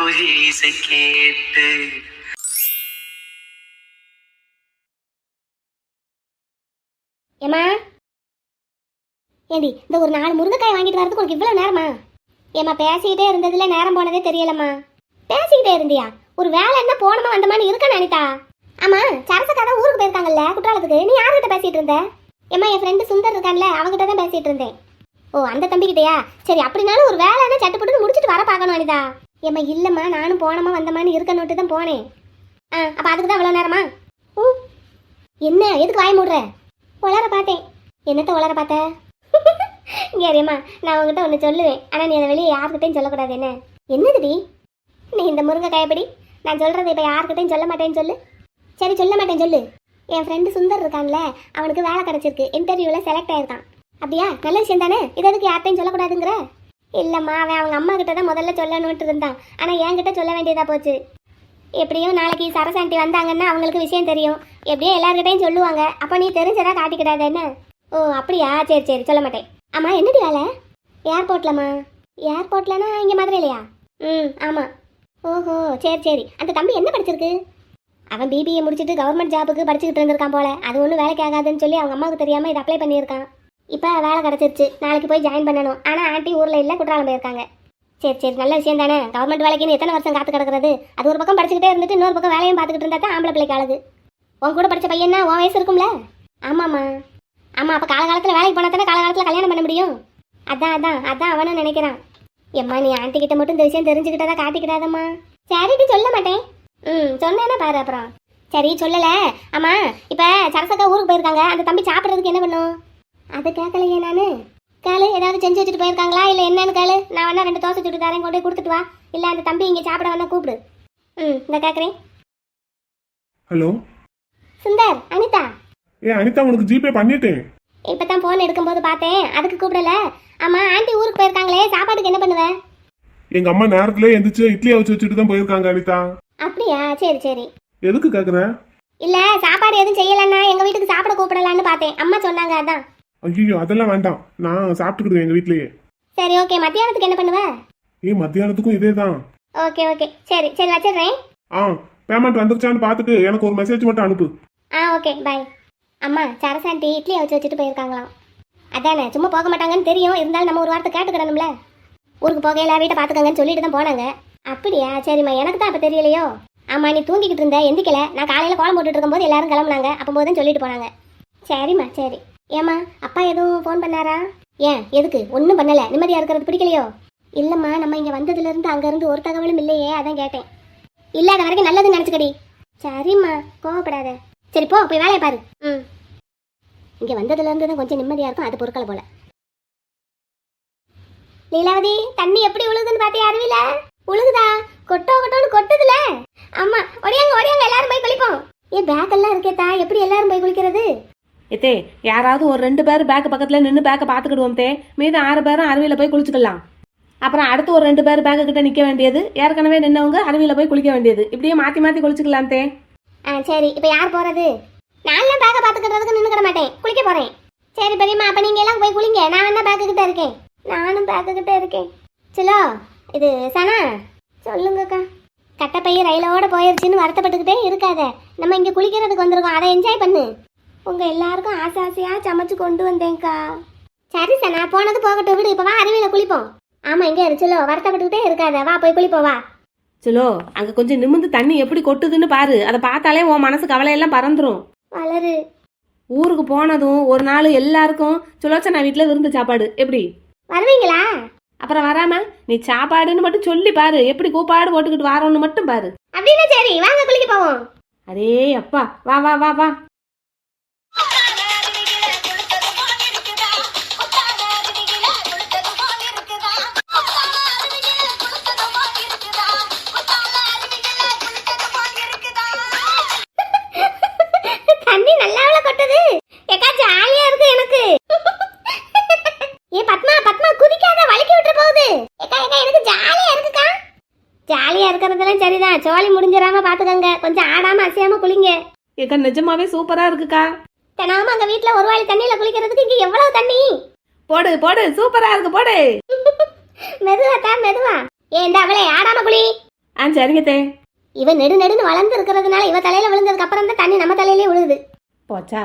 குயில் இசை கேட்டு. ஏமா ஏண்டி இந்த ஒரு 4 முருங்கைக்காய் வாங்கிட்டு வரதுக்கு உனக்கு இவ்வளவு நேரமா? ஏமா பேசிக்கிட்டே இருந்ததுல நேரம் போனதே தெரியலம்மா. பேசிக்கிட்டே இருந்தியா? ஒரு வேலை என்ன போனமா வந்தமான்னு இருக்க அனிதா. ஆமா, சரசக்கா தான் ஊருக்கு போயிருக்காங்கல்ல குற்றாலத்துக்கு. நீ யார்கிட்ட பேசிட்டு இருந்த? ஏமா என் ஃப்ரெண்டு சுந்தர் இருக்கான்ல, அவகிட்ட தான் பேசிட்டு இருந்தேன். ஓ, அந்த தம்பிக்கிட்டயா? சரி, அப்படினாலும் ஒரு வேலைன்னா சட்டுப்பட்டு முடிச்சுட்டு வர பார்க்கணும் அனிதா. ஏமா இல்லம்மா, நானும் போனமா வந்தமான்னு இருக்கணுட்டு தான் போனேன். அப்ப அதுக்கு தான் அவ்வளவு நேரமா? என்ன எதுக்கு வாய மூடுற? உளர பார்த்தேன். என்னத்த உளர பார்த்த? ஏறியம்மா, நான் உங்ககிட்ட ஒன்று சொல்லுவேன், ஆனால் நீ அதை வெளியே யார்கிட்டையும் சொல்லக்கூடாது. என்ன? என்னதுடி? நீ இந்த முருங்கைக்காய் எப்படி? நான் சொல்கிறது இப்போ யார்கிட்டையும் சொல்ல மாட்டேன்னு சொல்லு. சரி, சொல்ல மாட்டேன்னு சொல்லு. என் ஃப்ரெண்டு சுந்தர் இருக்கான்ல, அவனுக்கு வேலை கிடச்சிருக்கு, இன்டர்வியூவில் செலக்ட் ஆயிருக்கான். அப்படியா? நல்ல விஷயம் தானே. இது எதுக்கு யார்கிட்டையும் சொல்லக்கூடாதுங்கிற? இல்லைம்மா, அவன் அவங்க அம்மா கிட்ட தான் முதல்ல சொல்லணுன்ட்டு இருந்தான். ஆனால் என்கிட்ட சொல்ல வேண்டியதாக போச்சு. எப்படியும் நாளைக்கு சரசாண்டி வந்தாங்கன்னா அவங்களுக்கு விஷயம் தெரியும். எப்படியும் எல்லாருக்கிட்டையும் சொல்லுவாங்க. அப்போ நீ தெரிஞ்சதா காட்டிக்கிடாத என்ன? ஓ அப்படியா? சரி சரி, சொல்ல மாட்டேன். ஆமாம், என்னடி வேலை? ஏர்போர்ட்லம்மா. ஏர்போர்ட்லனா இங்கே மதுரையிலையா? ஆமாம். ஓஹோ, சரி சரி. அந்த தம்பி என்ன படிச்சிருக்கு? அவன் பிபிஏ முடிச்சுட்டு கவர்மெண்ட் ஜாபுக்கு படிச்சுக்கிட்டு இருந்திருக்கான் போல. அது ஒன்றும் வேலைக்கு ஆகாதுன்னு சொல்லி அவங்க அம்மாவுக்கு தெரியாமல் இதை அப்ளை பண்ணியிருக்கான். இப்போ வேலை கிடச்சிருச்சு. நாளைக்கு போய் ஜாயின் பண்ணணும். ஆனால் ஆண்டி ஊரில் இல்லை, குற்றாலம் போயிருக்காங்க. சரி சரி, நல்ல விஷயம் தானே. கவர்மெண்ட் வேலைக்குன்னு எத்தனை வருஷம் காத்து கிடக்கிறது? அது ஒரு பக்கம் படிச்சுக்கிட்டே இருந்துட்டு இன்னொரு பக்கம் வேலையும் பார்த்துக்கிட்டு இருந்தா தான் ஆம்பளை பிள்ளைக்கு அழகு. உன் கூட படித்த பையனா உன் வயசு இருக்கும்ல? ஆமாம்மா. ஆமாம், அப்போ காலகாலத்தில் வேலைக்கு போனால் தானே காலகாலத்தில் கல்யாணம் பண்ண முடியும். அதான் அவனும் நினைக்கிறான். எம்மா, நீ ஆண்டி கிட்ட மட்டும் இந்த விஷயம் தெரிஞ்சுக்கிட்டதா காட்டிக்கிடாதம்மா. சரிட்டு சொல்ல மாட்டேன். சொன்னேன்னா பாரு அப்புறம். சரி, சொல்லலை. ஆமாம், இப்போ சரசக்கா ஊருக்கு போயிருக்காங்க. அந்த தம்பி சாப்பிட்றதுக்கு என்ன பண்ணும்? அது கேட்கலையே நான். கேளு, ஏதாவது செஞ்சு வச்சுட்டு போயிருக்காங்களா இல்லை என்னன்னு கேளு. நான் வேணா 2 தோசை சுட்டு தரேன், கொண்டு போய் கொடுத்துட்டு வா. இல்லை அந்த தம்பி இங்கே சாப்பிட வேணா கூப்பிடு. இந்த கேட்குறேன். ஹலோ சுந்தர், அனிதா. அனிதா, உனக்கு ஜிபே பண்ணிட்டேன். இப்போ தான் ஃபோன் எடுக்கும்போது பார்த்தேன், அதுக்கு கூப்பிடல. ஆமாம், ஆண்டி ஊருக்கு போயிருக்காங்களே, சாப்பாட்டுக்கு என்ன பண்ணுவேன்? எங்க அம்மா நேரத்துல எந்திரிச்சு இட்லியை வச்சுட்டு தான் போயிருக்காங்க அனிதா. அப்படியா? சரி சரி. எதுக்கு கேக்குற? இல்ல, சாப்பாடு எதுவும் செய்யலன்னா எங்க வீட்டுக்கு சாப்பிட கூப்பிடலான்னு பார்த்தேன். அம்மா சொன்னாங்க, அதான். ஐயோ, அதெல்லாம் வேண்டாம், நான் சாப்பிட்டுக்கிடுவேன் எங்க வீட்லயே. சரி, ஓகே. மத்தியானத்துக்கு என்ன பண்ணுவ? மத்தியானத்துக்கும் இதே தான். ஓகே ஓகே, சரி சரி, வச்சிடுறேன். பேமெண்ட் வந்துருச்சான்னு பார்த்துட்டு எனக்கு ஒரு மெசேஜ் மட்டும் அனுப்பு. Okay, bye. அம்மா சரசாண்டி இட்லியை வச்சுட்டு போயிருக்காங்களாம். அதானே, சும்மா போக மாட்டாங்கன்னு தெரியும். இருந்தாலும் நம்ம ஒரு வார்த்தை கேட்டுக்கிடணும்ல. ஊருக்கு போகையில வீட்டை பார்த்துக்கங்கன்னு சொல்லிட்டு தான் போனாங்க. அப்படியா? சரிம்மா, எனக்கு தான் அப்போ தெரியலையோ. ஆமா, நீ தூங்கிக்கிட்டு இருந்த, எந்திக்கல. நான் காலையில் கோலம் போட்டுட்டு இருக்கும்போது எல்லாரும் கிளம்புனாங்க. அப்போது தான் சொல்லிட்டு போனாங்க. சரிம்மா, சரி. ஏம்மா, அப்பா எதுவும் ஃபோன் பண்ணாரா? ஏன், எதுக்கு? ஒன்றும் பண்ணலை. நிம்மதியாக இருக்கிறது பிடிக்கலையோ? இல்லைம்மா, நம்ம இங்கே வந்ததுலேருந்து அங்கேருந்து ஒரு தகவலும் இல்லையே, அதான் கேட்டேன். இல்லாத வரைக்கும் நல்லதுன்னு நினச்சிக்கடி. சரிம்மா, கோவப்படாத. சரி போ, போய் வேலையை பாரு. இங்கே வந்ததுலேருந்து தான் கொஞ்சம் நிம்மதியாக இருக்கும். அது பொருட்களை போல. லீலாவதி, தண்ணி எப்படி உழுகுதுன்னு பார்த்தியா? அருவில உழுகுதா? கொட்டோன்னு கொட்டுதுல. ஆமா, ஒடியாங்க எல்லாரும் போய் குளிப்போம். பேக் எல்லாம் இருக்கேத்தா, எப்படி எல்லாரும் போய் குளிக்கிறது? ஏத்தே, யாராவது ஒரு 2 பேர் பேக் பக்கத்துல நின்று பேக்கை பார்த்துக்கிடுவோம் தே. மீது 6 பேரும் அருவியில போய் குளிச்சுக்கலாம். அப்புறம் அடுத்து ஒரு 2 பேர் பேக்கு கிட்ட நிக்க வேண்டியது, ஏற்கனவே நின்னவங்க அருவியில போய் குளிக்க வேண்டியது. இப்படியே மாத்தி குளிச்சுக்கலாம் தே. சரி, இப்போ யார் போறது? நான்லாம் பேக்கை பார்த்துக்கிறதுக்கு நின்றுக்கிட மாட்டேன், குளிக்க போறேன். சரி பெரியம்மா, அப்ப நீங்க எல்லாம் போய் குளிங்க. நான் என்ன பேக்கு கிட்ட இருக்கேன். நானும் பேக்கு கிட்ட இருக்கேன். சலோ, இது சனா. சொல்லுங்கக்கா. கட்டப்பைய ரயிலோட போயிருச்சுன்னு வருத்தப்பட்டுக்கிட்டே இருக்காத. நம்ம இங்க குளிக்கிறதுக்கு வந்திருக்கோம், அதை என்ஜாய் பண்ணு. உங்க எல்லாருக்கும் ஆசையா சமைச்சு கொண்டு வந்தேன்க்கா. சரி சனா, போனது போகட்டும், விடு. இப்ப வா, அருவியில குளிப்போம். ஆமா, இங்க இருச்சுலோ, வருத்தப்பட்டுக்கிட்டே இருக்காத. வா, போய் குளிப்போம், வா. சலோ, அங்க கொஞ்சம் நிமிந்து தண்ணி எப்படி கொட்டுதுன்னு பாரு. அதை பார்த்தாலே உன் மனசு கவலையெல்லாம் பறந்துரும். வளரு. ஊருக்கு போனதும் ஒரு நாள் எல்லாருக்கும் சுலோச்சனா வீட்டுல விருந்து சாப்பாடு. எப்படி வருவீங்களா? அப்புறம் வராம நீ சாப்பாடுன்னு மட்டும் சொல்லி பாரு. எப்படி கூப்பாடு போட்டுக்கிட்டு வாரோன்னு மட்டும் பாரு. அப்படின்னா சரி, வாங்க குளிக்க போவோம். அரே அப்பா, வா வா வா வா. தண்ணி நல்லாவல கொட்டுது. ஏக்கா, ஜாலியா இருக்கு எனக்கு. பத்மா குதிக்காத, வலிக்கி விட்டு போகுது. ஏக்கா எனக்கு ஜாலியா இருக்குக்கா. ஜாலியா இருக்கிறதெல்லாம் சரிதான், சோழி முடிஞ்சிடாம பாத்துக்கங்க. கொஞ்சம் ஆடாம அசையாம குளிங்க. ஏக்கா, நிஜமாவே சூப்பரா இருக்குக்கா. தினமும் அங்க வீட்டுல ஒரு வாளி தண்ணியில குளிக்கிறதுக்கு இங்க எவ்வளவு தண்ணி. போடு, சூப்பரா இருக்கு, போடு. மெதுவா. ஏன் அவளே ஆடாம குளி. ஆ சரிங்க தே. இவ நெடுன்னு வளர்ந்து இருக்கிறதுனால இவ தலையில விழுந்ததுக்கு அப்புறம் தான் தண்ணி நம்ம தலையிலே விழுகுது. போச்சா?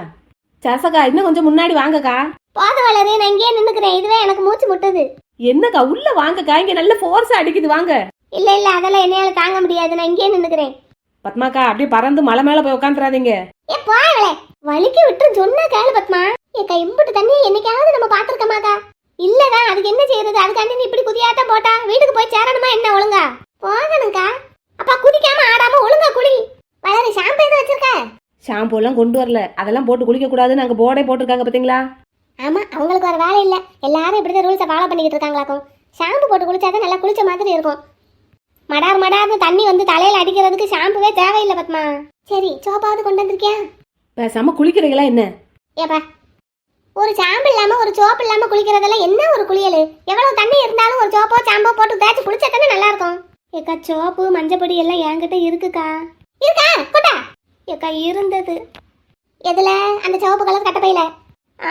சரசக்கா இன்னும் கொஞ்சம் முன்னாடி வாங்கக்கா. போத வளரு, நான் இங்கேயே நின்னுக்கிறேன். இதுவே எனக்கு மூச்சு முட்டுது. என்னக்கா உள்ள வாங்கக்கா, இங்க நல்ல ஃபோர்ஸா அடிக்குது வாங்க. இல்ல அதெல்லாம் என்னையால தாங்க முடியாது, நான் இங்கேயே நின்னுக்கிறேன். பத்மாக்கா அப்படியே பறந்து மலை மேல போய் உட்காந்துறாதீங்க. ஏ போயவளே, வலிக்கு விட்டு சொன்னா கேளு பத்மா. ஏக்கா இம்புட்டு தண்ணி என்னைக்காவது நம்ம பாத்துருக்கமாக்கா? இல்லதான், அதுக்கு என்ன செய்யறது? அதுக்காண்டி நீ இப்படி குதியாத்தான் போட்டா வீட்டுக்கு போய் சேரணுமா என்ன? ஒழுங்கா போகணும்க்கா. அப்பா குதிக்காம ஆடாம ஒழுங்கா குடி. வளரு, ஷாம்பு எதுவும் வச்சிருக்க? ஷாம்பு எல்லாம் கொண்டு வரல, அதெல்லாம் போட்டு குளிக்க கூடாதுன்னு அங்க போர்டே போட்டிருக்காங்க பாத்தீங்களா? ஆமா, அவங்களுக்கு ஒரு வேலை இல்ல. எல்லாரும் இப்படிதான் ரூல்ஸை ஃபாலோ பண்ணிக்கிட்டு இருக்காங்களாக்கும். ஷாம்பு போட்டு குளிச்சாதான் நல்லா குளிச்ச மாதிரி இருக்கும். மடார்னு தண்ணி வந்து தலையில அடிக்கிறதுக்கு ஷாம்புவே தேவையில்லை பத்மா. சரி, சோப்பாவது கொண்டு வந்திருக்கியா? பேசாம குளிக்கிறீங்களா என்ன? ஏப்பா, ஒரு ஷாம்பு இல்லாம ஒரு சோப்பு இல்லாம குளிக்கிறதெல்லாம் என்ன ஒரு குளியல்? எவ்வளவு தண்ணி இருந்தாலும் ஒரு சோப்போ ஷாம்போ போட்டு தேய்ச்சி குளிச்சா தானே நல்லா இருக்கும். ஏக்கா சோப்பு மஞ்சப்பொடி எல்லாம் என்கிட்ட இருக்குக்கா. இருக்கா? கொட்டா. ஏக்கா இருந்தது. எதுல? அந்த சிவப்பு கலர் கட்டப்பையில.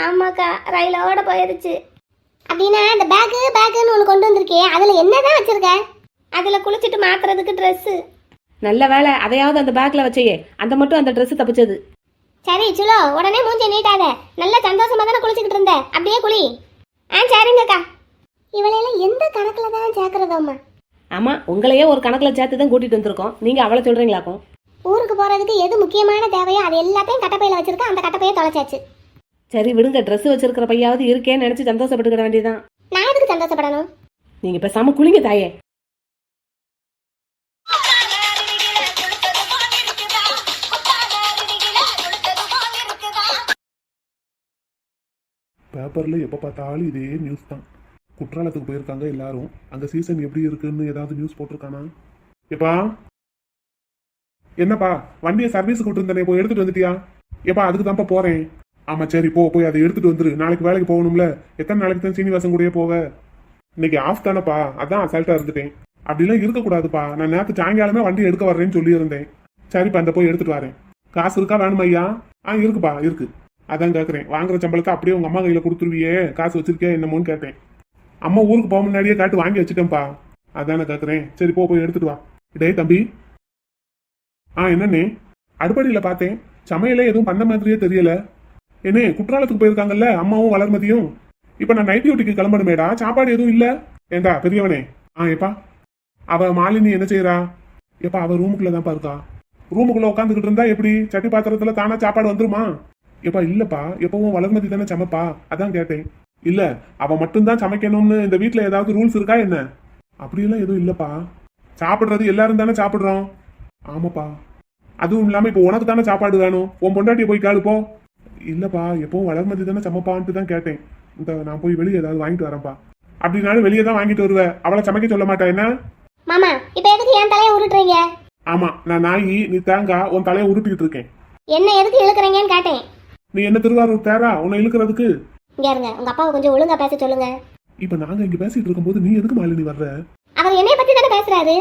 ஆமாக்கா, ரயிலோட போயிருச்சு. அப்படின்னா அந்த பேக்குன்னு ஒன்று கொண்டு வந்திருக்கே, அதுல என்னதான் வச்சிருக்க? அதுல குளிச்சுட்டு மாத்துறதுக்கு ட்ரெஸ். நல்ல வேலை, அதையாவது அந்த பேக்ல வச்சையே. அந்த மட்டும் அந்த ட்ரெஸ் தப்பிச்சது. சரி சுலோ, உடனே மூஞ்ச நீட்டாத. நல்ல சந்தோஷமா தானே குளிச்சுக்கிட்டு இருந்த, அப்படியே குளி. சரிங்கக்கா. இவளையெல்லாம் எந்த கணக்குல தான் சேர்க்கறதோம்மா? ஆமா, உங்களையே ஒரு கணக்குல சேர்த்து தான் கூட்டிட்டு வந்திருக்கோம். நீங்க அவளை சொல்றீங்களாக்கும்? ஊருக்கு போறதுக்கு எது முக்கியமான தேவையோ அது எல்லாத்தையும் கட்டப்பையில வச்சிருக்க. அந்த கட்டப்பையை தொலைச்சாச்சு. சரி விடுங்க, ட்ரெஸ் வச்சிருக்கிற பையாவது இருக்கேன்னு நினைச்சு சந்தோஷப்பட்டுக்கிற வேண்டியதான். நான் எதுக்கு சந்தோஷப்படணும்? நீங்க பேசாம குளிங்க தாயே. பேப்பர்ல எப்ப பார்த்தாலும் இதே நியூஸ் தான். குற்றாலத்துக்கு போயிருக்காங்க எல்லாரும். அங்க சீசன் எப்படி இருக்குன்னு ஏதாவது நியூஸ் போட்டிருக்கானா? எப்பா என்னப்பா, வண்டியை சர்வீஸுக்கு விட்டுருந்தனே, போய் எடுத்துட்டு வந்துட்டியா? எப்பா அதுக்கு தான்ப்பா போறேன். ஆமா சரி, போய் அதை எடுத்துட்டு வந்துரு. நாளைக்கு வேலைக்கு போகணும்ல. எத்தனை நாளைக்கு தான் சீனிவாசன் கூடயே போவ? இன்னைக்கு ஆஃப் தானப்பா, அதான் அசால்ட்டா இருந்துட்டேன். அப்படிலாம் இருக்கக்கூடாதுப்பா. நான் நேற்று சாயங்காலமே வண்டி எடுக்க வர்றேன்னு சொல்லி இருந்தேன். சரிப்பா, இந்த போய் எடுத்துட்டு வரேன். காசு இருக்கா வேணுமா ஐயா? இருக்குப்பா இருக்கு. அதான் கேட்குறேன், வாங்குற சம்பளத்தை அப்படியே உங்க அம்மா கையில கொடுத்துருவியே, காசு வச்சிருக்கே என்னமோன்னு கேட்டேன். அம்மா ஊருக்கு போக முன்னாடியே காட்டு வாங்கி வச்சுட்டேன்ப்பா. அதானே கேட்குறேன். சரி போய் எடுத்துட்டு வா. டே தம்பி. என்னண்ணே? அடுப்படியில் பார்த்தேன், சமையலே எதுவும் பண்ண மாதிரியே தெரியல. என்னே, குற்றாலத்துக்கு போயிருக்காங்கல்ல அம்மாவும் வளர்மதியும். இப்போ நான் நைட் டியூட்டிக்கு கிளம்பணுமேடா, சாப்பாடு எதுவும் இல்லை. ஏண்டா பெரியவனே? எப்பா அவ மாலினி என்ன செய்யறா? எப்பா அவ ரூமுக்குள்ள தான்ப்பா இருக்கா. ரூமுக்குள்ள உட்காந்துக்கிட்டு இருந்தா எப்படி சட்டி பாத்திரத்துல தானா சாப்பாடு வந்துருமா? எப்பா இல்லப்பா, எப்பவும் வளர்மதி தானே சமைப்பா, அதான் கேட்டேன். இல்ல அவ மட்டும்தான் சமைக்கணும்னு இந்த வீட்டுல ஏதாவது ரூல்ஸ் இருக்கா என்ன? அப்படியெல்லாம் எதுவும் இல்லப்பா. சாப்பிடுறது எல்லாரும் தானே சாப்பிடுறோம். ஆமாப்பா, அதுவும் இல்லாம இப்போ உனக்கு தானே சாப்பாடு வேணும். உன் பொண்டாட்டியை போய் கேளுப்போ. இல்லப்பா, எப்பவும் வளர்மதி தானே சமைப்பான்ட்டு தான் கேட்டேன். இந்த நான் போய் வெளியே ஏதாவது வாங்கிட்டு வரேன்ப்பா. அப்படின்னாலும் வெளியே தான் வாங்கிட்டு வருவேன். அவளை சமைக்க சொல்ல மாட்டா என்ன? மாமா இப்போ எதுக்கு என் தலையை உருட்டுறீங்க? ஆமா, நான் நாயி, நீ தேங்காய், உன் தலையை உருட்டிக்கிட்டு இருக்கேன். என்ன எதுக்கு இழுக்கிறீங்கன்னு கேட்டேன். நீ என்ன திருவாரூர் தேரா உன்னை இழுக்கிறதுக்கு? இங்க இருங்க, உங்க அப்பாவை கொஞ்சம் ஒழுங்கா பேச சொல்லுங்க. இப்ப நாங்க இங்க பேசிட்டு இருக்கும்போது நீ எதுக்கு மாலினி வர்ற? அவர் என்னைய பத்தி தானே பேசுறாரு.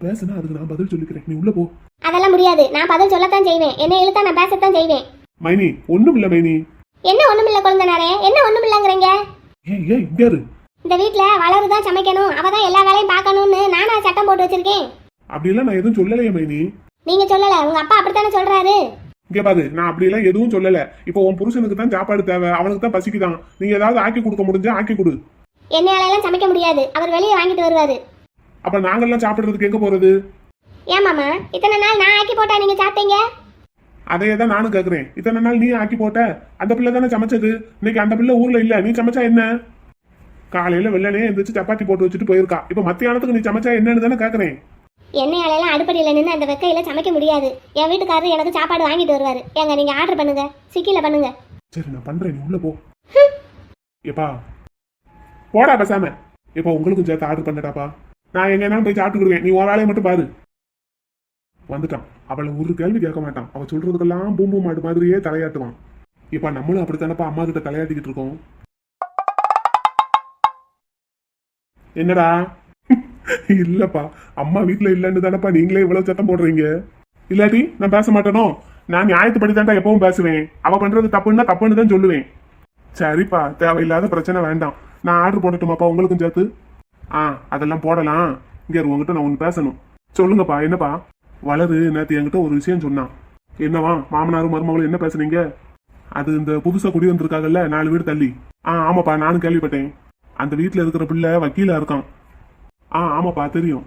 பேசுனா அதுக்கு நான் பதில் சொல்லிக்கிறேன், நீ உள்ள போ. அதெல்லாம் முடியாது, நான் பதில் சொல்லத்தான் செய்வேன். என்ன இழுத்தா நான் பேசத்தான் செய்வேன். மைனி ஒண்ணும் இல்ல மைனி. என்ன ஒண்ணுமில்ல குழந்தைனாரே? என்ன ஒண்ணுமில்லங்கிறீங்க? ஏய் இங்க இரு. இந்த வீட்ல வளருதான் சமைக்கணும், அவதான் எல்லா வேலையும் பார்க்கணும்னு நானா சட்டம் போட்டு வச்சிருக்கேன். அப்படியெல்லாம் நான் எதுவும் சொல்லலையே மைனி. நீங்க சொல்லல, உங்க அப்பா அப்படித்தானே சொல்றாரு. இங்க பாரு, நான் அப்படியெல்லாம் எதுவும் சொல்லல. இப்போ உன் புருஷனுக்கு தான் சாப்பாடு தேவை, அவனுக்கு தான் பசிக்குதான். நீங்க ஏதாவது ஆக்கி கொடுக்க முடிஞ்சா ஆக்கி கொடு. என்னால சமைக்க முடியாது, அவர் வெளியே வாங்கிட்டு வருவாரு. அப்ப நாங்கெல்லாம் சாப்பிடுறதுக்கு எங்க போறது? ஏன் மாமா, இத்தனை நாள் நான் ஆக்கி போட்டா நீங்க சாப்பிட்டீங்க? அதையே தான் நானும் கேக்குறேன். இத்தனை நாள் நீ ஆக்கி போட்ட, அந்த பிள்ளை தானே சமைச்சது. இன்னைக்கு அந்த பிள்ளை ஊர்ல இல்ல, நீ சமைச்சா என்ன? காலையில வெள்ளனே எந்திரிச்சு சப்பாத்தி போட்டு வச்சுட்டு போயிருக்கா. இப்ப மத்தியானத்துக்கு நீ சமைச்சா என்னன்னு தானே கேக்குறேன். எண்ணெயால அடுப்படியில நின்று அந்த வெக்கையில சமைக்க முடியாது. என் வீட்டுக்காரரு எனக்கு சாப்பாடு வாங்கிட்டு வருவாரு. ஏங்க நீங்க ஆர்டர் பண்ணுங்க, ஸ்விக்கில பண்ணுங்க. சரி நான் பண்றேன், நீ உள்ள போ. எப்பா போடா பேசாம. எப்பா உங்களுக்கும் சேர்த்து ஆர்டர் பண்ணட்டாப்பா. நான் எங்கேனாலும் போய் சாப்பிட்டுக்கிடுவேன், நீ உன் வேலையை மட்டும் பாரு. வந்துட்டான். அவளை ஒரு கேள்வி கேட்க மாட்டான். அவ சொல்றதுக்கெல்லாம் பூம்பு மாடு மாதிரியே தலையாட்டுவான். இப்ப நம்மளும் அப்படித்தானப்பா அம்மா கிட்ட தலையாட்டிக்கிட்டு இருக்கோம். என்னடா? இல்லப்பா, அம்மா வீட்டுல இல்லன்னு தானப்பா நீங்களே இவ்வளவு சத்தம் போடுறீங்க. இல்லாட்டி நான் பேச மாட்டேனோ? நான் நியாயத்துப்படி தான்டா எப்பவும் பேசுவேன். அவ பண்றது தப்புன்னா தப்புன்னு தான் சொல்லுவேன். சரிப்பா, தேவையில்லாத பிரச்சனை வேண்டாம். நான் ஆர்டர் போடட்டுமாப்பா உங்களுக்கும் சேர்த்து? அதெல்லாம் போடலாம். இங்க உங்ககிட்ட நான் ஒன்று பேசணும். சொல்லுங்கப்பா, என்னப்பா? வளரு நேத்து என்கிட்ட ஒரு விஷயம் சொன்னான். என்னவா? மாமனாரும் மருமகளும் என்ன பேசுனீங்க? அது இந்த புதுசா குடி வந்திருக்காங்கல்ல 4 வீடு தள்ளி. ஆமாப்பா, நானும் கேள்விப்பட்டேன். அந்த வீட்டுல இருக்கிற பிள்ளை வக்கீலா இருக்கான். ஆமாப்பா, தெரியும்.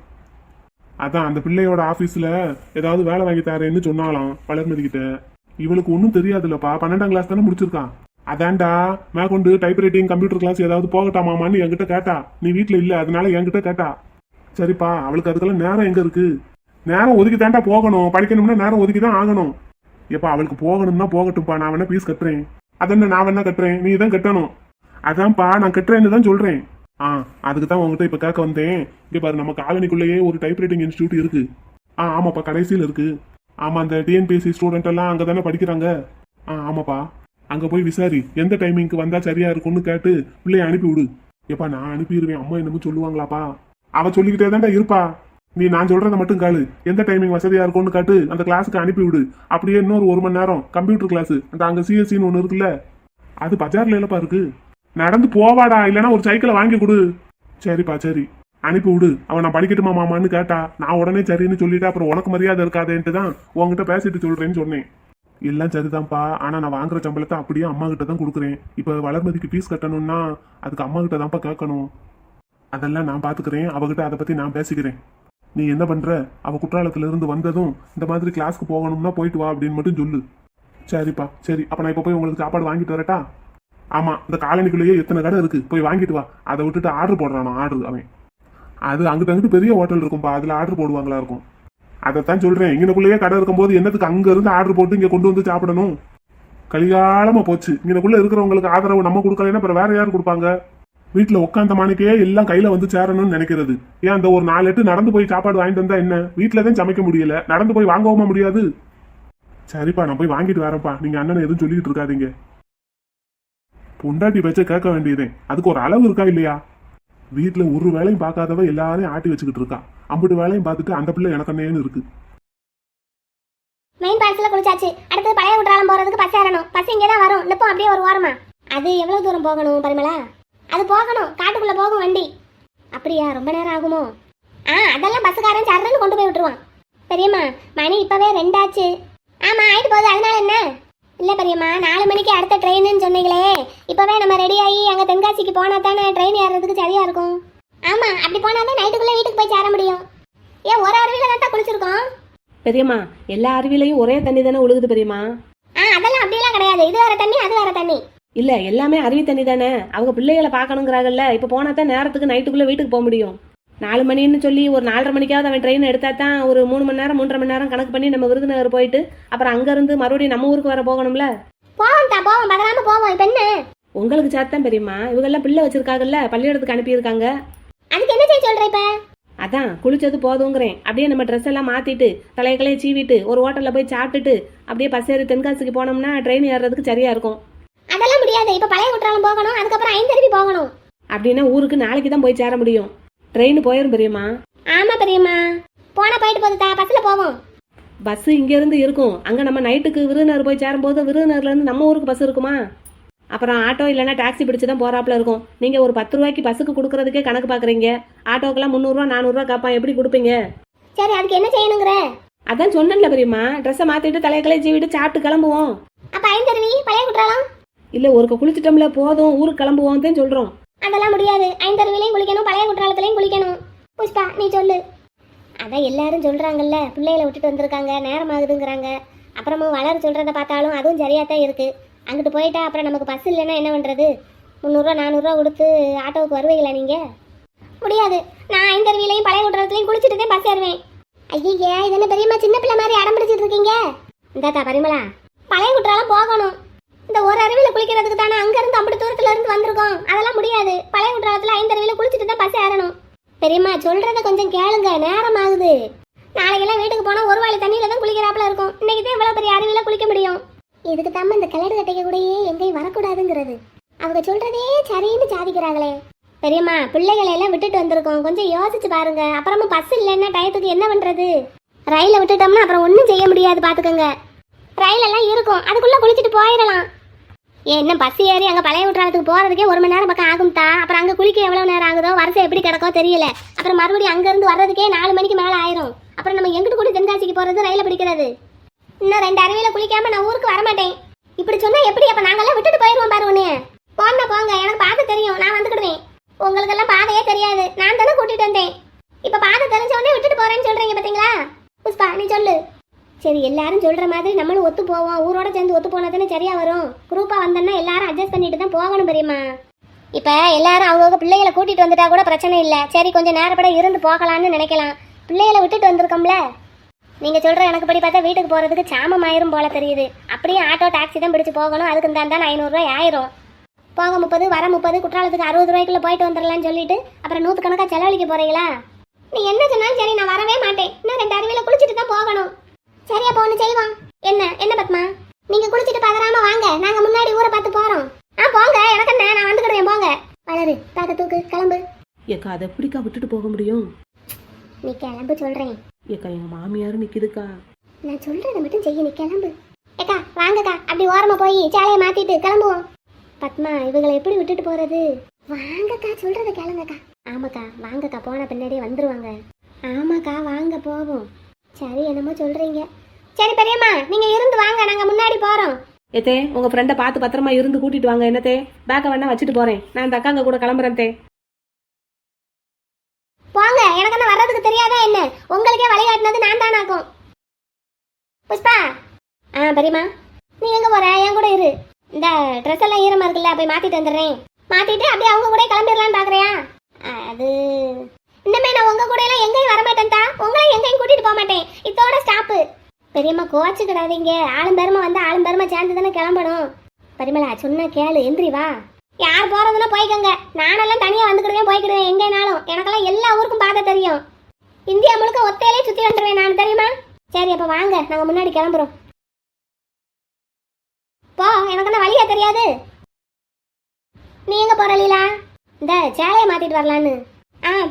அதான் அந்த பிள்ளையோட ஆபீஸ்ல ஏதாவது வேலை வாங்கி தரேன்னு சொன்னாலாம் வளர்மதி கிட்ட. இவளுக்கு ஒன்றும் தெரியாதுல்லப்பா, 12ஆம் கிளாஸ் தானே முடிச்சிருக்கான். அதான்டா மேற்கொண்டு டைப்ரைட்டிங் கம்ப்யூட்டர் கிளாஸ் ஏதாவது போகட்டாமான்னு என்கிட்ட கேட்டா. நீ வீட்டுல இல்ல, அதனால என்கிட்ட கேட்டா. சரிப்பா, அவளுக்கு அதுக்கெல்லாம் நேரம் எங்க இருக்கு? நேரம் ஒதுக்கி தாண்டா போகணும். படிக்கணும்னா நேரம் ஒதுக்கி தான் ஆகணும். எப்பா, அவளுக்கு போகணும்னா போகட்டும்ப்பா, நான் வேணா ஃபீஸ் கட்டுறேன். அதென்ன நான் வேணா கட்டுறேன், நீ தான் கட்டணும். அதான்ப்பா, நான் கட்டுறேன்னு தான் சொல்றேன். அதுக்கு தான் உங்ககிட்ட இப்ப கேட்க வந்தேன். இங்க பாரு, நம்ம காலனிக்குள்ளேயே ஒரு டைப்ரைட்டிங் இன்ஸ்டியூட் இருக்கு. ஆமாப்பா, கடைசியில் இருக்கு. ஆமா, அந்த டிஎன்பிஎஸ்சி ஸ்டூடெண்ட் எல்லாம் அங்கதானே படிக்கிறாங்க. ஆமாப்பா, அங்க போய் விசாரி, எந்த டைமிங்க்கு வந்தா சரியா இருக்கும்னு கேட்டு பிள்ளைய அனுப்பி விடு. எப்பா, நான் அனுப்பிடுவேன், அம்மா என்னமோ சொல்லுவாங்களாப்பா? அவ சொல்லிக்கிட்டே தான்டா இருப்பா. நீ நான் சொல்றத மட்டும் கேளு. எந்த டைமிங் வசதியா இருக்கும்னு காட்டு, அந்த கிளாஸுக்கு அனுப்பி விடு. அப்படியே இன்னொரு 1 மணி நேரம் கம்ப்யூட்டர் கிளாஸ், அந்த அங்க சிஎஸ்சின்னு ஒண்ணு இருக்குல்ல, அது பஜார்ல இல்லப்பா இருக்கு. நடந்து போவாடா, இல்லைன்னா ஒரு சைக்கிளை வாங்கி கொடு. சரிப்பா, சரி, அனுப்பி விடு. அவன் நான் படிக்கட்டுமா மாமான்னு கேட்டா, நான் உடனே சரின்னு சொல்லிட்டு அப்புறம் உனக்கு மரியாதை இருக்காதேன்ட்டு தான் உங்ககிட்ட பேசிட்டு சொல்றேன்னு சொன்னேன். எல்லாம் சரிதான்ப்பா, ஆனா நான் வாங்குற சம்பளத்தை அப்படியே அம்மா கிட்ட தான் கொடுக்குறேன். இப்ப வளர்மதிக்கு ஃபீஸ் கட்டணும்னா அதுக்கு அம்மா கிட்ட தான்ப்பா கேட்கணும். அதெல்லாம் நான் பாத்துக்கிறேன், அவகிட்ட அதை பத்தி நான் பேசிக்கிறேன். நீ என்ன பண்ற? அவ குற்றாலத்துல இருந்து வந்ததும் இந்த மாதிரி கிளாஸ்க்கு போகணும்னா போயிட்டு வா அப்படின்னு மட்டும் சொல்லு. சரிப்பா, சரி. அப்ப நான் இப்ப போய் உங்களுக்கு சாப்பாடு வாங்கிட்டு வரட்டா? ஆமா, இந்த காலனிக்குள்ளேயே எத்தனை கடை இருக்கு, போய் வாங்கிட்டு வா. அதை விட்டுட்டு ஆர்டர் போடுறானா? ஆர்டர் அவன் அது அங்கிட்டு பெரிய ஹோட்டல் இருக்கும்பா, அதுல ஆர்டர் போடுவாங்களா இருக்கும். அதைத்தான் சொல்றேன், இங்கனக்குள்ளேயே கடை இருக்கும்போது என்னத்துக்கு அங்க இருந்து ஆர்டர் போட்டு இங்க கொண்டு வந்து சாப்பிடணும்? கலிகாலமா போச்சு. இங்கனக்குள்ள இருக்கிறவங்களுக்கு ஆதரவு நம்ம கொடுக்கலன்னா அப்புறம் வேற யாரு கொடுப்பாங்க? வீட்டுல உட்காந்த மாணிக்கே எல்லாம் கையில வந்து சேரணும்னு நினைக்கிறது. ஏன் அந்த ஒரு 4 எட்டு நடந்து போய் சாப்பாடு வாங்கிட்டு வந்தா என்ன? வீட்டுலதான் சமைக்க முடியல, நடந்து போய் வாங்கவுமா முடியாது? சரிப்பா, நான் போய் வாங்கிட்டு வரேன்ப்பா, நீங்க அண்ணனை எதுவும் சொல்லிட்டு இருக்காதீங்க. பொண்டாட்டி பேச்ச கேட்க வேண்டியதே, அதுக்கு ஒரு அளவு இருக்கா இல்லையா? வீட்டுல ஒரு வேலையும் பார்க்காதவ எல்லாரையும் ஆட்டி வச்சுக்கிட்டு இருக்கா. அம்பிட்டு வேலையும் பார்த்துட்டு அந்த பிள்ளை எனக்கண்ணேன்னு இருக்கு. மெயின் பாலத்துல குளிச்சாச்சு, அடுத்து பழைய குற்றாலம் போறதுக்கு பஸ் ஏறணும். பஸ் இங்கே தான் வரும், நிப்போம் அப்படியே ஒரு ஓரமா. அது எவ்வளவு தூரம் போகணும் பரிமளா? அது போகணும், காட்டுக்குள்ள போகும் வண்டி. அப்படியா? ரொம்ப நேரம் ஆகுமோ? அதெல்லாம் பஸ்ஸுக்காரன் சரன்னு கொண்டு போய் விட்டுருவான். பெரியம்மா, மணி இப்பவே 2 ஆச்சு. ஆமா, ஆயிட்டு போகுது, அதனால என்ன? இல்ல பெரியம்மா, 4 மணிக்கு அடுத்த ட்ரெயின்னு சொன்னீங்களே, இப்பவே நம்ம ரெடி ஆகி அங்க தென்காசிக்கு போனா தானே ட்ரெயின் ஏறதுக்கு சரியா இருக்கும். ஆமா, அப்படி போனாதான் நைட்டுக்குள்ள வீட்டுக்கு போய் சேர முடியும். ஏன் ஒரு அருவியில தான் குளிச்சிருக்கோம். பெரியம்மா, எல்லா அருவிலையும் ஒரே தண்ணி தானே ஒழுகுது பெரியம்மா? அதெல்லாம் அப்படியெல்லாம் கிடையாது, இது வேற தண்ணி அது வேற தண்ணி. இல்ல, எல்லாமே அருவி தண்ணி தானே. அவங்க பிள்ளைகளை பார்க்கணுங்கிறாங்கல்ல, இப்ப போனா தான் நேரத்துக்கு நைட்டுக்குள்ள வீட்டுக்கு போக முடியும். 4 மணின்னு சொல்லி ஒரு 4:30 மணிக்காவது அவன் ட்ரெயின் எடுத்தா தான் ஒரு 3 மணி நேரம் 3.5 மணி நேரம் கணக்கு பண்ணி நம்ம விருதுநகர் போயிட்டு அப்புறம் அங்க இருந்து மறுபடியும் நம்ம ஊருக்கு வர போகணும்ல. போவோம், பதறாம போவோம். இப்ப என்ன உங்களுக்கு சாத்தான் பெரியம்மா, இவங்கெல்லாம் பிள்ளை வச்சிருக்காங்கல்ல, பள்ளியிடத்துக்கு அனுப்பியிருக்காங்க. அதுக்கு என்ன செய்ய சொல்ற இப்ப? அதான் குளிச்சது போதுங்கிறேன். அப்படியே நம்ம ட்ரெஸ் எல்லாம் மாத்திட்டு தலையக்கலையை சீவிட்டு ஒரு ஹோட்டல்ல போய் சாப்பிட்டுட்டு அப்படியே பஸ் ஏறி தென்காசிக்கு போனோம்னா ட்ரெயின் ஏறுறதுக்கு சரியா இருக்கும். அதெல்லாம் முடியாது, இப்ப பழைய குற்றாலம் போகணும், அதுக்கப்புறம் 5 அருவி போகணும். அப்படின்னா ஊருக்கு நாளைக்கு தான் போய் சேர முடியும். ட்ரெயின் போயிரும் பெரியம்மா. ஆமா பெரியம்மா, போனா போயிட்டு போகுதா, பஸ்ல போவோம். பஸ் இங்க இருந்து இருக்கும், அங்க நம்ம நைட்டுக்கு விருதுநகர் போய் சேரும்போது விருதுநகர்ல இருந்து நம்ம ஊருக்கு பஸ் இருக்குமா? அப்புறம் ஆட்டோ இல்லைன்னா டாக்ஸி பிடிச்சி தான் போறாப்புல இருக்கும். நீங்க ஒரு 10 ரூபாய்க்கு பஸ்ஸுக்கு கொடுக்கறதுக்கே கணக்கு பாக்குறீங்க. ஆட்டோக்கெல்லாம் 300 ரூபா 400 ரூபா கேட்பான், எப்படி கொடுப்பீங்க? சரி, அதுக்கு என்ன செய்யணுங்கிற? அதான் சொன்னேன்ல பெரியம்மா, ட்ரெஸ்ஸை மாத்திட்டு தலையக்கலையை சீவிட்டு சாப்பிட்டு கிளம்புவோம். அப்ப 5 அருவி பழைய குற்றாலம் இல்ல, ஒருக்க குளிச்சிட்டோம்ல போதும், ஊருக்கு கிளம்புவோம் தான் சொல்றோம். அதெல்லாம் முடியாது, 5 அருவிலையும் குளிக்கணும், பழைய குற்றாலத்திலையும் குளிக்கணும். புஷ்பா, நீ சொல்லு. அதான் எல்லாரும் சொல்றாங்கல்ல, பிள்ளைகளை விட்டுட்டு வந்திருக்காங்க, நேரம் ஆகுதுங்கிறாங்க. அப்புறமும் வளர சொல்றத பார்த்தாலும் அதுவும் சரியா தான் இருக்கு. அங்கிட்டு போயிட்டா அப்புறம் நமக்கு பஸ் இல்லைன்னா என்ன பண்றது? 300 ரூபா 400 ரூபா கொடுத்து ஆட்டோவுக்கு வருவீங்களா நீங்க? முடியாது, நான் 5 அருவிலையும் பழைய குற்றாலத்திலையும் குளிச்சுட்டு தான் பஸ் ஏறுவேன். ஐயே, இது என்ன பெரியம்மா சின்ன பிள்ளை மாதிரி அடம் பிடிச்சிட்டு இருக்கீங்க? இந்தாத்தா பரிமளா, பழைய குற்றாலம் போகணும். இந்த ஒரு அருவியில குளிக்கிறதுக்கு தானே அங்க இருந்து அப்படி தூரத்துல இருந்து வந்திருக்கோம். அதெல்லாம் முடியாது, பழைய குற்றாலத்துல 5 அருவியில குளிச்சுட்டு தான் பஸ் ஏறணும். பெரியம்மா சொல்றத கொஞ்சம் கேளுங்க, நேரம் ஆகுது. நாளைக்கெல்லாம் வீட்டுக்கு போனா ஒரு வாளி தண்ணியில தான் குளிக்கிறாப்புல இருக்கும். இன்னைக்கு தான் இவ்வளவு பெரிய அருவியில குளிக்க முடியும். இதுக்கு தாம இந்த கிளடு கட்டைக்க கூடயே எங்கேயும் வரக்கூடாதுங்கிறது. அவங்க சொல்றதே சரின்னு சாதிக்கிறாங்களே. பெரியம்மா, பிள்ளைகளை எல்லாம் விட்டுட்டு வந்திருக்கோம், கொஞ்சம் யோசிச்சு பாருங்க. அப்புறமா பஸ் இல்லைன்னா டயத்துக்கு என்ன பண்றது? ரயில விட்டுட்டோம்னா அப்புறம் ஒன்றும் செய்ய முடியாது, பாத்துக்கோங்க. ரயில் எல்லாம் இருக்கும், அதுக்குள்ள குளிச்சுட்டு போயிடலாம். என்ன பஸ் ஏறி அங்கே பழைய குற்றாலத்துக்கு போகிறதுக்கே 1 மணி நேரம் பக்கம் ஆகும்தா. அப்புறம் அங்கே குளிக்க எவ்வளோ நேரம் ஆகுதோ, வருஷம் எப்படி கிடக்கோ தெரியல. அப்புறம் மறுபடியும் அங்கேருந்து வர்றதுக்கே 4 மணிக்கு மேலே ஆயிரும். அப்புறம் நம்ம எங்கிட்டு கூட தென்காசிக்கு போறது, ரயில பிடிக்கிறது. இன்னும் 2 அருவியில குளிக்காம நான் ஊருக்கு வரமாட்டேன். இப்படி சொன்னா எப்படி? அப்ப நாங்கெல்லாம் விட்டுட்டு போயிருவோம் பாரு உன்னைய. போன போங்க, எனக்கு பாதை தெரியும், நான் வந்துக்கிடுவேன். உங்களுக்கெல்லாம் பாதையே தெரியாது, நான் தானே கூட்டிட்டு வந்தேன். இப்ப பாதை தெரிஞ்ச உடனே விட்டுட்டு போறேன்னு சொல்றீங்க பாத்தீங்களா? புஷ்பா நீ சொல்லு. சரி, எல்லாரும் சொல்ற மாதிரி நம்மளும் ஒத்து போவோம். ஊரோட சேர்ந்து ஒத்து போனதுன்னு சரியா வரும். குரூப்பா வந்தோம்னா எல்லாரும் அட்ஜஸ்ட் பண்ணிட்டு தான் போகணும் பெரியம்மா. இப்ப எல்லாரும் அவங்க பிள்ளைகளை கூட்டிட்டு வந்துட்டா கூட பிரச்சனை இல்லை. சரி, கொஞ்சம் நேரப்பட இருந்து போகலான்னு நினைக்கலாம். பிள்ளைகளை விட்டுட்டு வந்திருக்கோம்ல. நீங்க சொல்ற எனக்கு படி பார்த்தா வீட்டுக்கு போறதுக்கு சாமம் ஆயிரும் போல தெரியுது. அப்படியே ஆட்டோ டாக்ஸி தான் பிடிச்சு போகணும். அதுக்கு தான் 500 ரூபாய் ஆயிரும். போக 30, வர 30, குற்றாலத்துக்கு 60 ரூபாய்க்குள்ள போயிட்டு வந்துடலாம்னு சொல்லிட்டு அப்புறம் 100 கணக்கா செலவழிக்க போறீங்களா? நீ என்ன சொன்னாலும் சரி, நான் வரவே மாட்டேன். இன்னும் 2 அருவியில குளிச்சுட்டு தான் போகணும். சரியா, அப்போ ஒன்று செய்வோம். என்ன பத்மா, நீங்க குளிச்சுட்டு பதறாம வாங்க, நாங்க முன்னாடி ஊரை பார்த்து போறோம். போங்க, எனக்கு என்ன, நான் வந்துக்கிடுவேன். போங்க வளரு, தாக்க தூக்கு, கிளம்பு. ஏக்கா அதை எப்படிக்கா விட்டுட்டு போக முடியும்? நீ கிளம்பு சொல்றேன். ஏக்கா எங்க மாமியாரும் நிக்குதுக்கா. நான் சொல்றதை மட்டும் செய்ய, நீ கிளம்பு. ஏக்கா வாங்கக்கா, அப்படி ஓரமா போய் சேலையை மாத்திட்டு கிளம்புவோம். பத்மா, இவங்களை எப்படி விட்டுட்டு போறது? வாங்கக்கா, சொல்றதை கேளுங்கக்கா. ஆமாக்கா வாங்கக்கா, போன பின்னாடியே வந்துருவாங்க. ஆமாக்கா வாங்க போவோம். சரி, என்னமோ சொல்றீங்க. சரி பெரியம்மா, நீங்க இருந்து வாங்க, நாங்க முன்னாடி போறோம். ஏத்தே, உங்க ஃப்ரெண்டை பார்த்து பத்திரமா இருந்து கூட்டிட்டு வாங்க. என்னத்தே, பேக்கை வேணா வச்சுட்டு போறேன். நான் இந்த அக்காங்க கூட கிளம்புறேன் தே. போங்க, எனக்கு என்ன வர்றதுக்கு தெரியாதா என்ன? உங்களுக்கே வழிகாட்டினது நான் தானாக்கும். புஷ்பா. பெரியம்மா, நீ எங்க போற? என் கூட இரு. இந்த ட்ரெஸ் எல்லாம் ஈரமா இருக்குல்ல, போய் மாத்திட்டு வந்துடுறேன். மாத்திட்டு அப்படியே அவங்க கூட கிளம்பிடலான்னு பாக்குறியா? அது இன்னமே நான் உங்க கூட எல்லாம் எங்கேயும் வரமாட்டேன்டா. உங்களையும் எங்கேயும் கூட்டிட்டு போக மாட்டேன். இதோட ஸ்டாப்பு. பெரியம்மா கோச்சுக்கிடாதீங்க. ஆளும் பெருமை வந்து ஆளும் பெருமை சேர்ந்து தானே கிளம்பணும். பரிமளா சொன்னா கேளு, எந்திரி வா. யார் போறதுன்னா போய்க்கோங்க. நானெல்லாம் தனியா வந்துக்கிடுவேன், போய்க்கிடுவேன் எங்கேனாலும். எனக்கெல்லாம் எல்லா ஊருக்கும் பாதை தெரியும். இந்தியா முழுக்க ஒத்தையிலே சுத்தி வந்துடுவேன் நான், தெரியுமா? சரி, அப்ப வாங்க, நாங்க முன்னாடி கிளம்புறோம். போ, எனக்கு என்ன வழியா தெரியாது. நீ எங்க போற லீலா? இந்த சேலையை மாத்திட்டு வரலான்னு.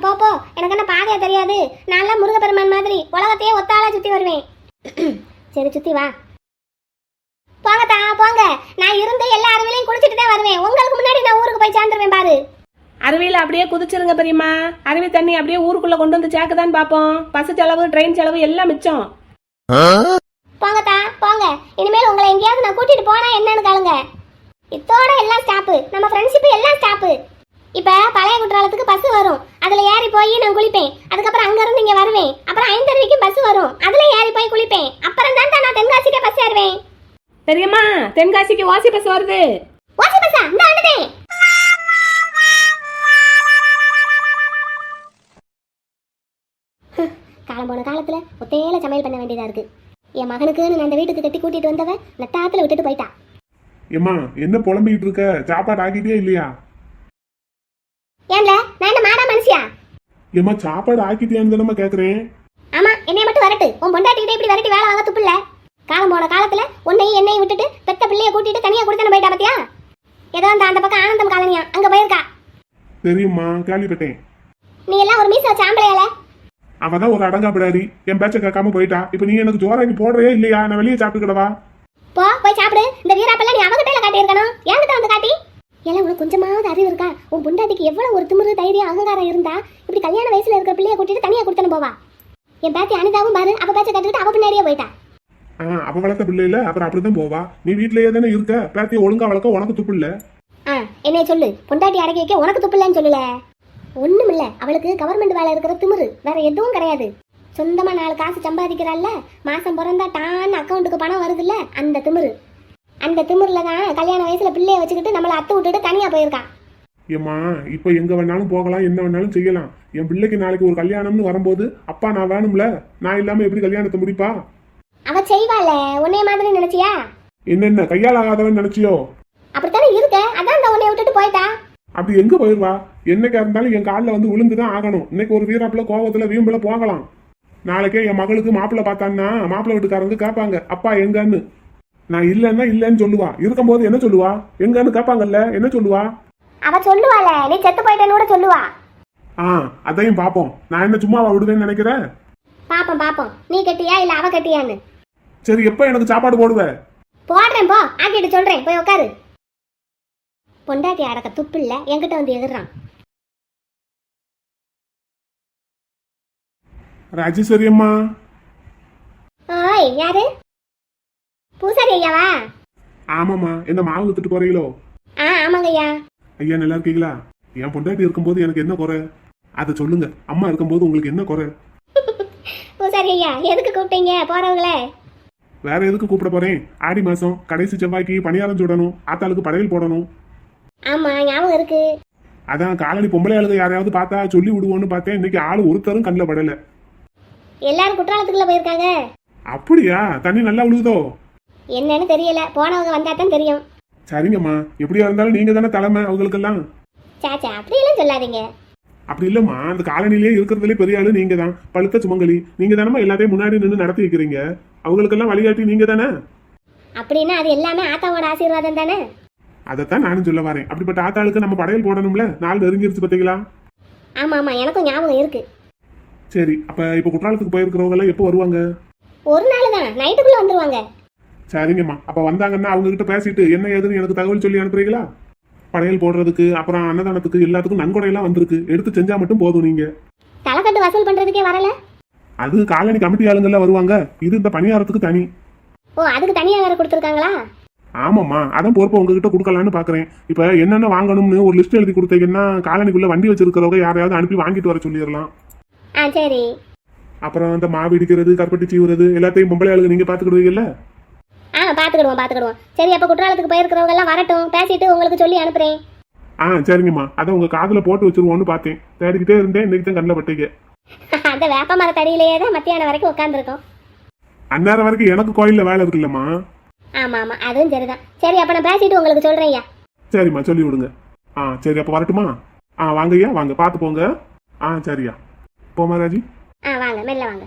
போ போ, எனக்கு என்ன பாதையா தெரியாது. நான் முருகப்பெருமான் மாதிரி உலகத்தையே ஒத்தாளா சுத்தி வருவேன். சரி, சுத்தி வா. போங்கத்தா போங்க, நான் இருந்து எல்லா அருவிலையும் குளிச்சுட்டு தான் வருவேன். உங்களுக்கு முன்னாடி நான் ஊருக்கு போய் சேர்ந்துருவேன் பாரு. அருவியில அப்படியே குதிச்சிருங்க பெரியம்மா. அருவி தண்ணி அப்படியே ஊருக்குள்ள கொண்டு வந்து சேர்க்குதான்னு பாப்போம். பஸ் செலவு, ட்ரெயின் செலவு எல்லாம் மிச்சம். போங்கத்தா போங்க, இனிமேல் உங்களை எங்கேயாவது நான் கூட்டிட்டு போனா என்னன்னு கேளுங்க. இதோட எல்லாம் ஸ்டாப்பு, நம்ம ஃப்ரெண்ட்ஷிப் எல்லாம் ஸ்டாப்பு. இப்ப பழைய குற்றாலத்துக்கு பஸ் வரும், அதுல ஏறி போய் நான் குளிப்பேன். அதுக்கப்புறம் அங்க இருந்து இங்க வருவேன். அப்புறம் 5 அருவிக்கு பஸ் வரும், அதுல ஏறி போய் குளிப்பேன். அப்புறம் தான் நான் தென்காசிக்கே பஸ் ஏறுவேன். பெரியம்மா, தென்காசிக்கு வாசி பஸ் வருது. வாசி பஸ்ஸா? இந்த வந்துட்டேன். காலம் போன காலத்துல ஒத்தையில சமையல் பண்ண வேண்டியதா இருக்கு. என் மகனுக்குன்னு நான் அந்த வீட்டுக்கு கட்டி கூட்டிட்டு வந்தவன் நட்டாத்துல விட்டுட்டு போயிட்டா. ஏம்மா, என்ன புலம்பிக்கிட்டு இருக்க? சாப்பாடு ஆக்கிட்டே இல்லையா? ஏன்ல, நான் என்ன மாடா மனுஷியா? ஏம்மா, சாப்பாடு ஆக்கிட்டியான்னு தானம்மா கேக்குறேன். ஆமா, என்னைய மட்டும் வரட்டு. உன் பொண்டாட்டிக்கிட்ட இப்படி வரட்டி வேலை வாங்க துப்பில்ல. காலம் போன காலத்துல உன்னையும் என்னையும் விட்டுட்டு பெத்த பிள்ளைய கூட்டிட்டு தனியா கொடுத்தானே போயிட்டா பாத்தியா? ஏதோ அந்த பக்கம் ஆனந்தம் காலனியா அங்க போயிருக்கா. தெரியுமா, கேள்விப்பட்டேன். நீ எல்லாம் ஒரு மீச வச்ச ஆம்பளையால. அவதான் ஒரு அடங்காப்பிடாரி, என் பேச்ச கேட்காம போயிட்டா. இப்ப நீ எனக்கு ஜோராக்கி போடுறியா இல்லையா? நான் வெளியே சாப்பிட்டுக்கிடவா? போய் சாப்பிடு. இந்த வீராப்பெல்லாம் நீ அவகிட்ட காட்டி இருக்கணும், என்கிட்ட வந்து காட்டி. எல்லாம் உனக்கு கொஞ்சமாவது அறிவு இருக்கா? உன் பொண்டாட்டிக்கு எவ்வளவு ஒரு திமிரு, தைரியம், அகங்காரம் இருந்தா இப்படி கல்யாண வயசுல இருக்கிற பிள்ளைய கூட்டிட்டு தனியா கொடுத்தனு போவா? என் பேத்தி அனிதாவும் பாரு, அவ பேச்ச கட்டுக்கிட்டு அவ பின்னாடியே போயிட்டா. அவ வளர்த்த பிள்ளை இல்ல, அப்புறம் அப்படிதான் போவா. நீ வீட்லயே தானே இருக்க, பேத்திய ஒழுங்கா வளர்க்க உனக்கு துப்பு இல்ல. என்னைய சொல்லு, பொண்டாட்டி அடக்கி வைக்க உனக்கு துப்பு இல்லன்னு சொல்லல. ஒண்ணும் இல்ல, அவளுக்கு கவர்மெண்ட் வேலை இருக்கிற திமிரு, வேற எதுவும் கிடையாது. சொந்தமா 4 காசு சம்பாதிக்கிறாள்ல, மாசம் பிறந்தா டான்னு அக்கௌண்ட்டுக்கு பணம் வருதுல்ல, அந்த திமிரு. அந்த திமிர்ல தான் கல்யாண வயசுல பிள்ளைய வச்சுக்கிட்டு நம்மளை அத்தை விட்டுட்டு தனியா போயிருக்கான். ஏம்மா, இப்ப எங்க வேணாலும் போகலாம், என்ன வேணாலும் செய்யலாம். என் பிள்ளைக்கு நாளைக்கு ஒரு கல்யாணம்னு வரும்போது அப்பா நான் வேணும்ல, நான் இல்லாம எப்படி கல்யாணத்தை முடிப்பா? அவ செய்வாள, உன்னைய மாதிரி நினைச்சியா? என்னென்ன கையால் ஆகாதவன் நினைச்சியோ? அப்படித்தானே இருக்க, அதான் அந்த உன்னைய விட்டுட்டு போயிட்டா. அப்படி எங்க போயிருவா? என்னைக்கா இருந்தாலும் என் காலில் வந்து விழுந்துதான் ஆகணும். இன்னைக்கு ஒரு வீராப்புல கோவத்துல வீம்புல போகலாம். நாளைக்கே என் மகளுக்கு மாப்பிள்ளை பார்த்தான்னா மாப்பிள்ளை வீட்டுக்காரங்க கேட்பாங்க, அப்பா எங்கன்னு. நான் இல்லைன்னா இல்லைன்னு சொல்லுவா. இருக்கும்போது என்ன சொல்லுவா? எங்கன்னு கேட்பாங்கல்ல, என்ன சொல்லுவா? அவ சொல்லுவாள, நீ செத்து போயிட்டேன்னு கூட சொல்லுவா. அதையும் பாப்போம். நான் என்ன சும்மாவா விடுவேன்னு நினைக்கிறேன்? பாப்போம் நீ கட்டியா இல்ல அவ கட்டியான்னு. சரி, எப்ப எனக்கு சாப்பாடு போடுவ? போடுறேன் போ, ஆக்கிட்டு சொல்றேன், போய் உட்காரு. பொண்டாட்டி அடக்க துப்பு இல்ல, என்கிட்ட வந்து எதிர்றான். ராஜேஸ்வரி அம்மா. ஓய் யாரு? பூசாரி ஐயாவா? ஆமாம்மா, என்ன மாவு வித்துட்டு போறீங்களோ? ஆமாங்க ஐயா. ஐயா நல்லா இருக்கீங்களா? என் பொண்டாட்டி இருக்கும்போது எனக்கு என்ன குறை அதை சொல்லுங்க. அம்மா இருக்கும்போது உங்களுக்கு என்ன குறை? பூசாரி ஐயா எதுக்கு கூப்பிட்டீங்க போறவங்களே? வேற எதுக்கு கூப்பிட போறேன்? ஆடி மாசம் கடைசி செவ்வாய்க்கு பணியாரம் சுடணும், ஆத்தாளுக்கு படையல் போடணும். ஆமா ஞாபகம் இருக்கு. அதான் காலனி பொம்பளை ஆளுங்க யாரையாவது பார்த்தா சொல்லி விடுவோன்னு பார்த்தேன். இன்னைக்கு ஆளு ஒருத்தரும் கண்ணில் படல. எல்லாரும் குற்றாலத்துக்குள்ள போயிருக்காங்க. அப்படியா? தண்ணி நல்லா விழுகுதோ? என்னன்னு தெரியல, போனவங்க வந்தா தான் தெரியும். சரிங்கம்மா, எப்படியா இருந்தாலும் நீங்க தானே தலைமை அவங்களுக்கெல்லாம். சாச்சா அப்படியெல்லாம் சொல்லாதீங்க. அப்படி இல்லம்மா, அந்த காலனிலேயே இருக்கிறதுலே பெரிய ஆளு நீங்க தான். பழுத்த சுமங்கலி நீங்க தானே, எல்லாத்தையும் முன்னாடி நின்று நடத்தி வைக்கிறீங்க. அவங்களுக்கெல்லாம் வழிகாட்டி நீங்க தானே. அப்படின்னா அது எல்லாமே ஆத்தாவோட ஆசீர்வாதம் தானே. அதைத்தான் நானும் சொல்ல வரேன். அப்படிப்பட்ட ஆத்தாளுக்கு நம்ம படையல் போடணும்ல. நாள் நெருங்கிருச்சு பார்த்தீங்களா? ஆமா ஆமா எனக்கும் ஞாபகம் இருக்கு. சரி, அப்ப இப்ப குற்றாலத்துக்கு போயிருக்கிறவங்க எல்லாம் எப்போ வருவாங்க? ஒரு நாள் தான், நைட்டுக்குள்ள வந்துருவாங்க. சரிங்கம்மா, அப்ப வந்தாங்கன்னா அவங்க கிட்ட பேசிட்டு என்ன ஏதுன்னு எனக்கு தகவல் சொல்லி அனுப்புறீங்களா? படையல் போடுறதுக்கு அப்புறம் அன்னதானத்துக்கு எல்லாத்துக்கும் நன்கொடையெல்லாம் வந்திருக்கு. எடுத்து செஞ்சா மட்டும் போதும். நீங்க தலைக்கட்டு வசூல் பண்றதுக்கே வரல? அது காலனி கமிட்டி ஆளுங்கெல்லாம் வருவாங்க. இது இந்த பணியாரத்துக்கு தனி. ஓ அதுக்கு தனியா வேற கொடுத்துருக்காங்களா? ஆமாம்மா, அதான் பொறுப்பை உங்ககிட்ட கொடுக்கலான்னு பாக்குறேன். இப்ப என்னென்ன வாங்கணும்னு ஒரு லிஸ்ட் எழுதி கொடுத்தீங்கன்னா காலனிக்குள்ள வண்டி வச்சிருக்கிறவங்க யாரையாவது அனுப்பி வாங்கிட்டு வர சொல்லிடலாம். சரி. அப்புறம் அந்த மாவு இடிக்கிறது, கருப்பட்டி சீவுறது எல்லாத்தையும் பொம்பளை ஆளுங்க நீங்க பாத்துக்கிடுவீங்கல்ல? பாத்துக்கிடுவோம். சரி, அப்ப குற்றாலத்துக்கு போயிருக்கிறவங்க எல்லாம் வரட்டும், பேசிட்டு உங்களுக்கு சொல்லி அனுப்புறேன். சரிங்கம்மா, அதை உங்க காதுல போட்டு வச்சிருவோன்னு பார்த்தேன். தேடிக்கிட்டே இருந்தேன், இன்னைக்கு தான் கண்ணில் பட்டீங்க. அந்த வேப்ப மர தடியிலேயே தான் மத்தியானம் வரைக்கும் உட்காந்துருக்கோம். அந்நேரம் வரைக்கும் எனக்கு கோயில்ல வேலை இருக்குல்லம்மா. ஆமா ஆமா அதுவும் சரிதான். சரி, அப்ப நான் பேசிட்டு உங்களுக்கு சொல்றேன் ஐயா. சரிம்மா, சொல்லி விடுங்க. சரி, அப்ப வரட்டுமா? வாங்கய்யா, வாங்க, பார்த்து போங்க. சரியா, போமா ராஜி. வாங்க, மெல்ல வாங்க.